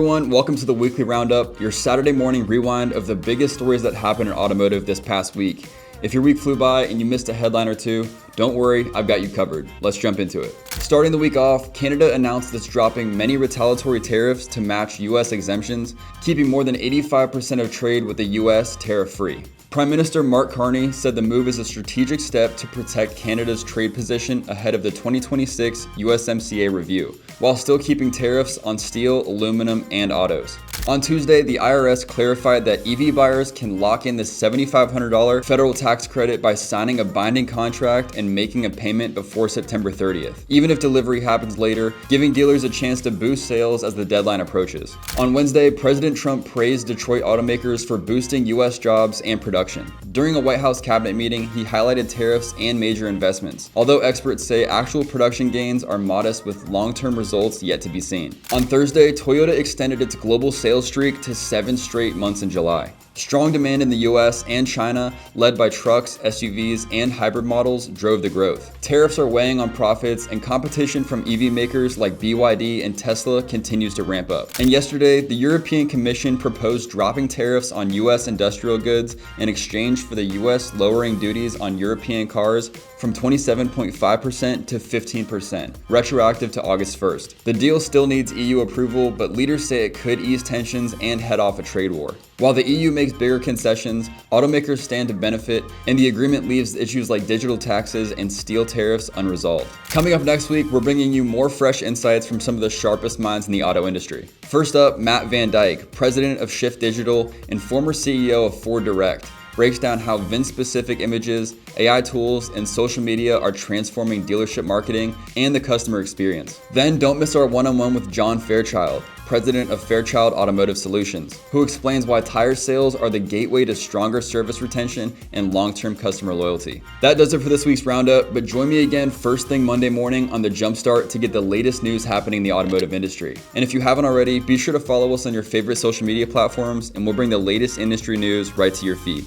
everyone, welcome to the weekly roundup, your Saturday morning rewind of the biggest stories that happened in automotive this past week. If your week flew by and you missed a headline or two, don't worry, I've got you covered. Let's jump into it. Starting the week off, Canada announced it's dropping many retaliatory tariffs to match US exemptions, keeping more than 85% of trade with the US tariff-free. Prime Minister Mark Carney said the move is a strategic step to protect Canada's trade position ahead of the 2026 USMCA review, while still keeping tariffs on steel, aluminum, and autos. On Tuesday, the IRS clarified that EV buyers can lock in the $7,500 federal tax credit by signing a binding contract and making a payment before September 30th, even if delivery happens later, giving dealers a chance to boost sales as the deadline approaches. On Wednesday, President Trump praised Detroit automakers for boosting US jobs and production. During a White House cabinet meeting, he highlighted tariffs and major investments, although experts say actual production gains are modest with long-term results yet to be seen. On Thursday, Toyota extended its global sales streak to 7 straight months in July. Strong demand in the US and China, led by trucks, SUVs, and hybrid models, drove the growth. Tariffs are weighing on profits, and competition from EV makers like BYD and Tesla continues to ramp up. And yesterday, the European Commission proposed dropping tariffs on US industrial goods in exchange for the US lowering duties on European cars from 27.5% to 15%, retroactive to August 1st. The deal still needs EU approval, but leaders say it could ease tensions and head off a trade war. While the EU makes bigger concessions, automakers stand to benefit, and the agreement leaves issues like digital taxes and steel tariffs unresolved. Coming up next week, we're bringing you more fresh insights from some of the sharpest minds in the auto industry. First up, Matt Van Dyke, president of Shift Digital and former CEO of Ford Direct, breaks down how VIN-specific images, AI tools, and social media are transforming dealership marketing and the customer experience. Then don't miss our one-on-one with John Fairchild, president of Fairchild Automotive Solutions, who explains why tire sales are the gateway to stronger service retention and long-term customer loyalty. That does it for this week's roundup, but join me again first thing Monday morning on the Jumpstart to get the latest news happening in the automotive industry. And if you haven't already, be sure to follow us on your favorite social media platforms, and we'll bring the latest industry news right to your feed.